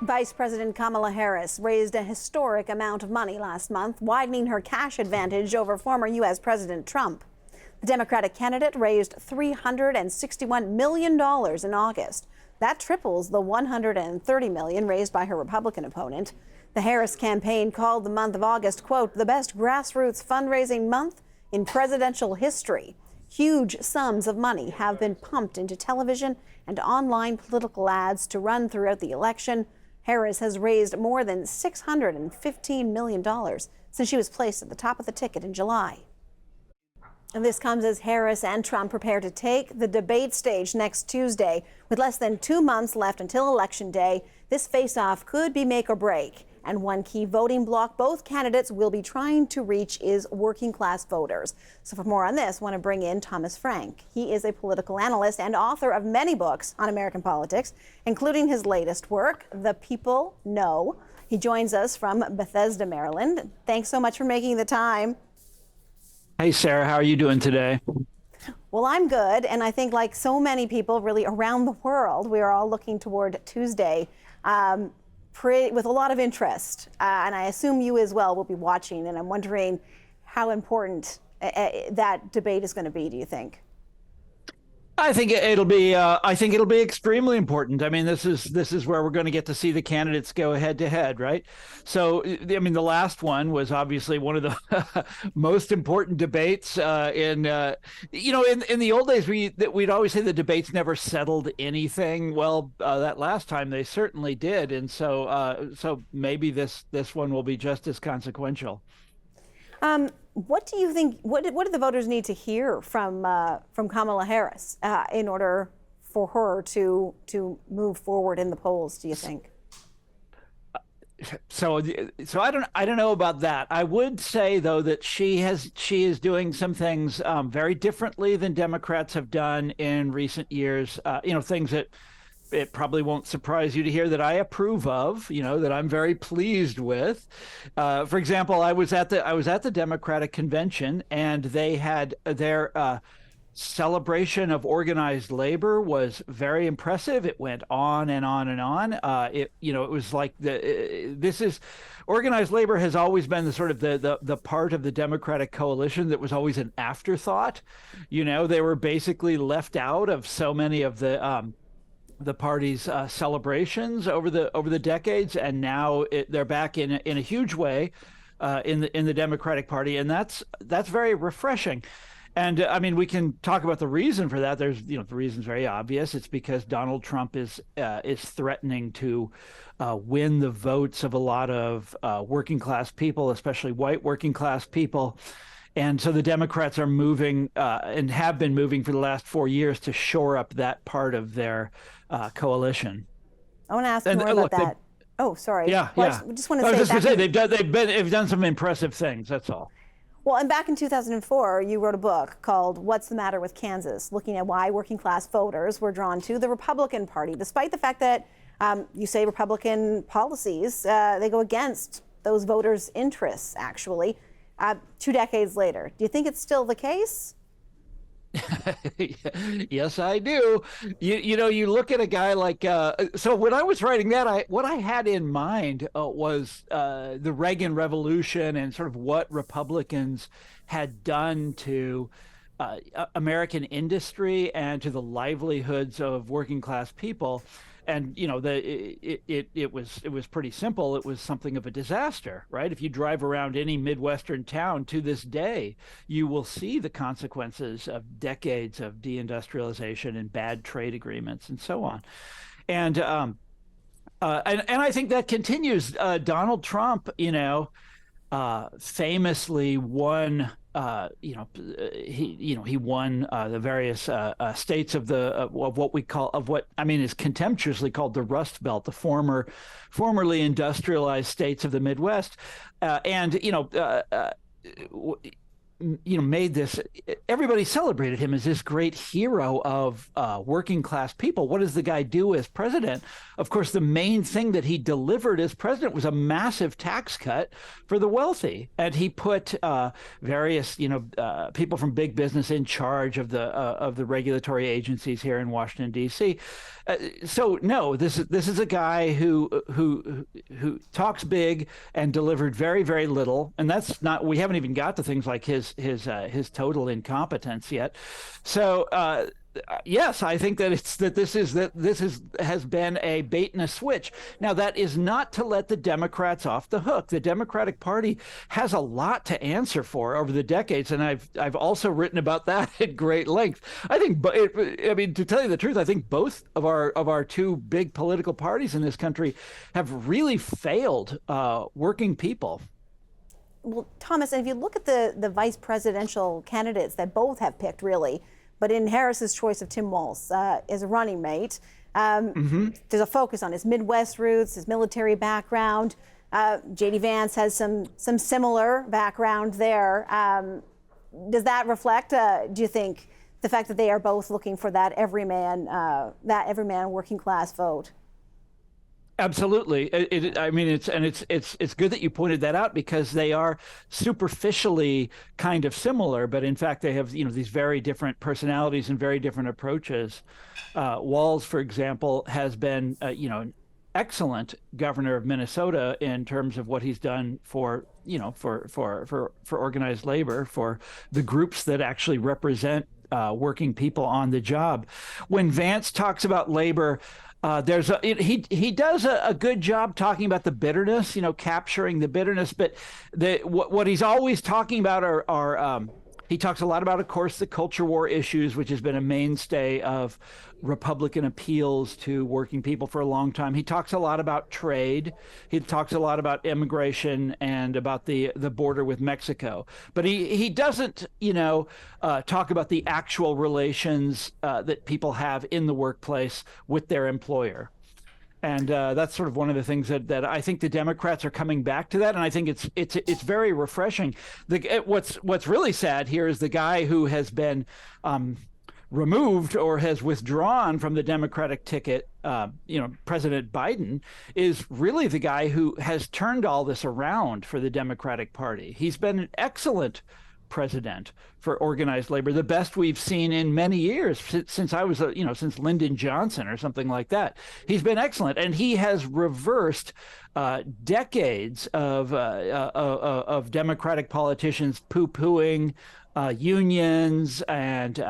Vice President Kamala Harris raised a historic amount of money last month, widening her cash advantage over former U.S. President Trump. The Democratic candidate raised $361 million in August. That triples the $130 million raised by her Republican opponent. The Harris campaign called the month of August, quote, the best grassroots fundraising month in presidential history. Huge sums of money have been pumped into television and online political ads to run throughout the election. Harris has raised more than $615 million since she was placed at the top of the ticket in July. And this comes as Harris and Trump prepare to take the debate stage next Tuesday. With less than 2 months left until Election Day, this face-off could be make or break. And one key voting bloc both candidates will be trying to reach is working-class voters. So for more on this, I want to bring in Thomas Frank. He is a political analyst and author of many books on American politics, including his latest work, The People Know. He joins us from Bethesda, Maryland. Thanks so much for making the time. Hey, Sarah, how are you doing today? Well, I'm good. And I think like so many people really around the world, we are all looking toward Tuesday with a lot of interest. And I assume you as well will be watching. And I'm wondering how important that debate is going to be, do you think? I think it'll be extremely important. I mean, this is where we're going to get to see the candidates go head to head, right? So, I mean, the last one was obviously one of the most important debates. In the old days, we'd always say the debates never settled anything. Well, that last time they certainly did, and so maybe this one will be just as consequential. What do you think? What do the voters need to hear from Kamala Harris in order for her to move forward in the polls? Do you think? So I don't know about that. I would say though that she is doing some things very differently than Democrats have done in recent years. Things that it probably won't surprise you to hear that I approve of, that I'm very pleased with. For example, I was at the Democratic convention, and they had their celebration of organized labor was very impressive. It went on and on and on. It was like organized labor has always been the sort of the part of the Democratic coalition that was always an afterthought. They were basically left out of so many of the party's celebrations over the decades, and now they're back in a huge way in the Democratic Party, and that's very refreshing. And I mean, we can talk about the reason for that. There's the reason's very obvious. It's because Donald Trump is threatening to win the votes of a lot of working class people, especially white working class people. And so the Democrats are moving and have been moving for the last 4 years to shore up that part of their coalition. I want to ask more about that. Oh, sorry. Yeah. I just want to say, I was just going to say they've done some impressive things. That's all. Well, and back in 2004, you wrote a book called "What's the Matter with Kansas?" looking at why working class voters were drawn to the Republican Party, despite the fact that you say Republican policies they go against those voters' interests. Actually. 2 decades later, do you think it's still the case? Yes, I do. You look at a guy like so when I was writing that, what I had in mind was the Reagan Revolution and sort of what Republicans had done to American industry and to the livelihoods of working class people. And it was pretty simple. It was something of a disaster, right? If you drive around any Midwestern town to this day, you will see the consequences of decades of deindustrialization and bad trade agreements and so on. And I think that continues. Donald Trump, famously won. He won the various states of what is contemptuously called the Rust Belt, the formerly industrialized states of the Midwest, made this, everybody celebrated him as this great hero of working class people. What does the guy do as president? Of course, the main thing that he delivered as president was a massive tax cut for the wealthy. And he put various, people from big business in charge of the regulatory agencies here in Washington, D.C. So no, this is a guy who talks big and delivered very, very little. And that's not, we haven't even got to things like his total incompetence yet. So yes, I think that this has been a bait and a switch. Now, that is not to let the Democrats off the hook. The Democratic Party has a lot to answer for over the decades, and I've also written about that at great length. I think, to tell you the truth, I think both of our two big political parties in this country have really failed working people. Well, Thomas, and if you look at the vice presidential candidates that both have picked, really, but in Harris's choice of Tim Walz as a running mate, there's a focus on his Midwest roots, his military background. J.D. Vance has some similar background there. Does that reflect, do you think, the fact that they are both looking for that everyman working class vote? Absolutely. It's good that you pointed that out, because they are superficially kind of similar, but in fact they have these very different personalities and very different approaches. Walz, for example, has been an excellent governor of Minnesota in terms of what he's done for organized labor, for the groups that actually represent working people on the job. When Vance talks about labor, he does a good job talking about the bitterness, capturing the bitterness. But what he's always talking about are he talks a lot about, of course, the culture war issues, which has been a mainstay of Republican appeals to working people for a long time. He talks a lot about trade. He talks a lot about immigration and about the border with Mexico. But he doesn't, talk about the actual relations that people have in the workplace with their employer. And that's sort of one of the things that I think the Democrats are coming back to that, and I think it's very refreshing. What's really sad here is the guy who has been removed or has withdrawn from the Democratic ticket, President Biden, is really the guy who has turned all this around for the Democratic Party. He's been an excellent president for organized labor, the best we've seen in many years since I was, since Lyndon Johnson or something like that. He's been excellent, and he has reversed decades of Democratic politicians poo-pooing unions and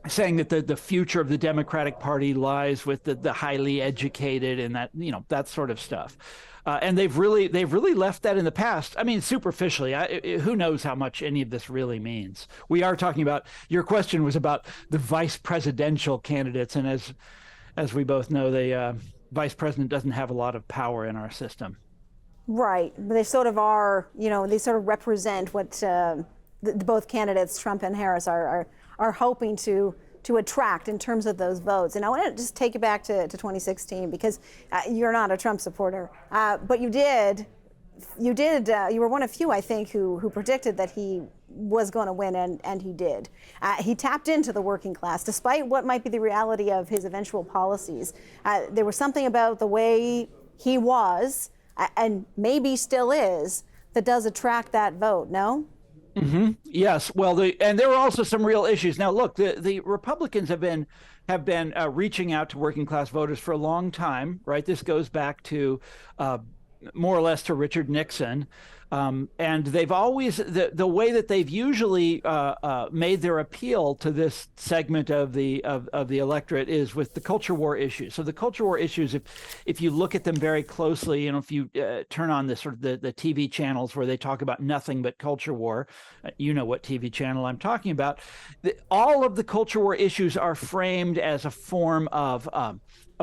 saying that the future of the Democratic Party lies with the highly educated and that sort of stuff. And they've really left that in the past. I mean, superficially, who knows how much any of this really means. We are talking about, your question was about the vice presidential candidates, and as we both know, the vice president doesn't have a lot of power in our system. Right, but they sort of are. They sort of represent what both candidates, Trump and Harris, are hoping to attract in terms of those votes. And I want to just take it back to 2016, because you're not a Trump supporter, but you were one of few, I think, who predicted that he was going to win, and he did. He tapped into the working class, despite what might be the reality of his eventual policies. There was something about the way he was, and maybe still is, that does attract that vote, no? Mm-hmm. Yes. Well, and there were also some real issues. Now, look, the Republicans have been reaching out to working class voters for a long time, right? This goes back to more or less to Richard Nixon. And they've always, the way that they've usually made their appeal to this segment of the electorate is with the culture war issues. So the culture war issues, if you look at them very closely, if you turn on the TV channels where they talk about nothing but culture war, you know what TV channel I'm talking about. All of the culture war issues are framed as a form of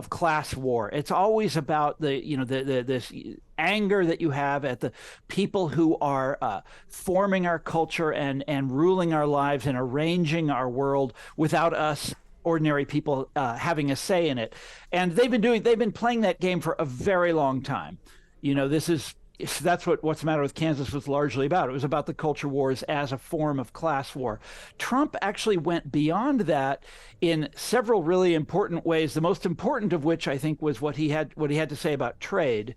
class war. It's always about this anger that you have at the people who are forming our culture and ruling our lives and arranging our world without us ordinary people having a say in it. And they've been playing that game for a very long time. This is that's what's the matter with Kansas was largely about. It was about the culture wars as a form of class war. Trump actually went beyond that in several really important ways. The most important of which I think was what he had to say about trade.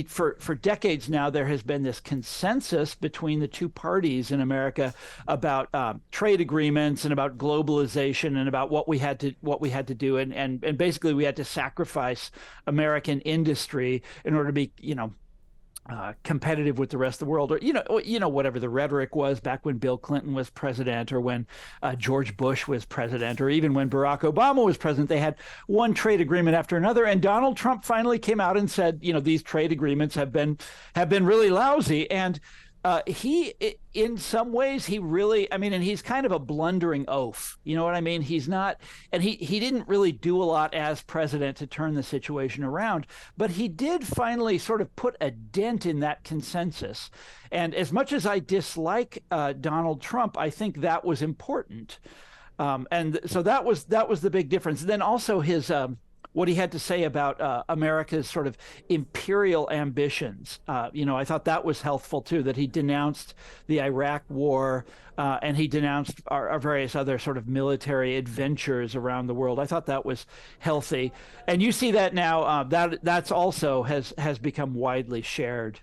For decades now there has been this consensus between the two parties in America about trade agreements and about globalization and about what we had to do, and basically we had to sacrifice American industry in order to be competitive with the rest of the world, or whatever the rhetoric was back when Bill Clinton was president, or when George Bush was president, or even when Barack Obama was president. They had one trade agreement after another, and Donald Trump finally came out and said, these trade agreements have been really lousy. And he, in some ways, he really, and he's kind of a blundering oaf. You know what I mean? He's not, and he didn't really do a lot as president to turn the situation around, but he did finally sort of put a dent in that consensus. And as much as I dislike Donald Trump, I think that was important. And so that was the big difference. Then also his, what he had to say about America's sort of imperial ambitions. I thought that was healthful too, that he denounced the Iraq war and he denounced our various other sort of military adventures around the world. I thought that was healthy. And you see that now, that's also has become widely shared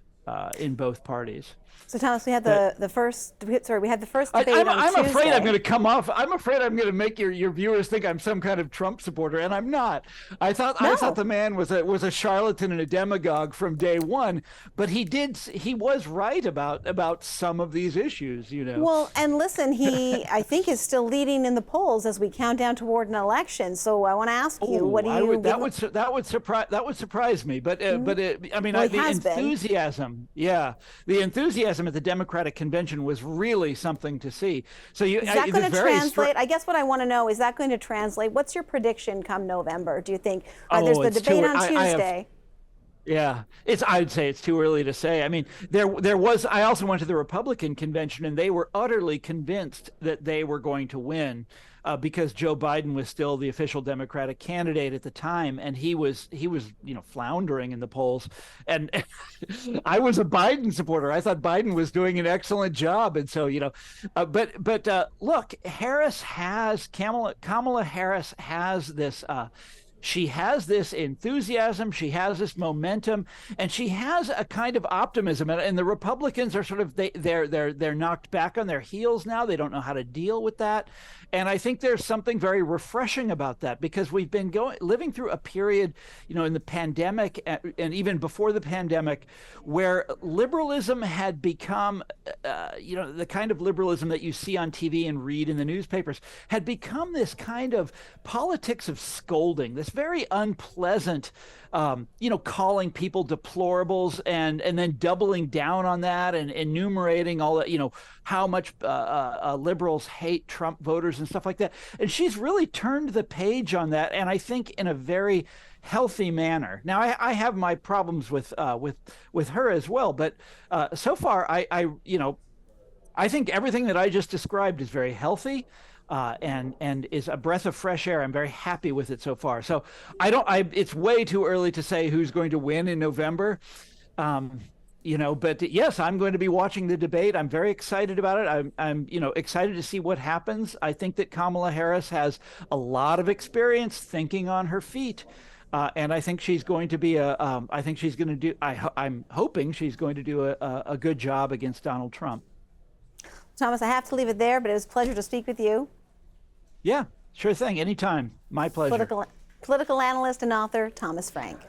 in both parties. So Thomas, we had the first debate on Tuesday. I'm afraid I'm going to come off. I'm afraid I'm going to make your viewers think I'm some kind of Trump supporter, and I'm not. I thought the man was a charlatan and a demagogue from day one, but he was right about some of these issues, Well, and listen, he I think is still leading in the polls as we count down toward an election. So I want to ask you, what do you? That would surprise me, but the enthusiasm, the enthusiasm at the Democratic convention was really something to see. So is that going to translate? I guess what I want to know is that going to translate? What's your prediction come November? Do you think there's the debate on Tuesday? I'd say it's too early to say. There was. I also went to the Republican convention, and they were utterly convinced that they were going to win. Because Joe Biden was still the official Democratic candidate at the time, and he was floundering in the polls. And I was a Biden supporter. I thought Biden was doing an excellent job, and so but look, Kamala Harris has this. She has this enthusiasm, she has this momentum, and she has a kind of optimism. And the Republicans are sort of they're knocked back on their heels now. They don't know how to deal with that. And I think there's something very refreshing about that, because we've been living through a period, in the pandemic and even before the pandemic, where liberalism had become, the kind of liberalism that you see on TV and read in the newspapers had become this kind of politics of scolding, this very unpleasant, calling people deplorables and then doubling down on that and enumerating all that, how much liberals hate Trump voters and stuff like that. And she's really turned the page on that, and I think in a very healthy manner. Now, I have my problems with her as well, but so far, I think everything that I just described is very healthy. And is a breath of fresh air. I'm very happy with it so far. So it's way too early to say who's going to win in November. But yes, I'm going to be watching the debate. I'm very excited about it. I'm excited to see what happens. I think that Kamala Harris has a lot of experience thinking on her feet. And I think she's going to be I'm hoping she's going to do a good job against Donald Trump. Thomas, I have to leave it there, but it was a pleasure to speak with you. Yeah, sure thing. Anytime. My pleasure. Political analyst and author, Thomas Frank.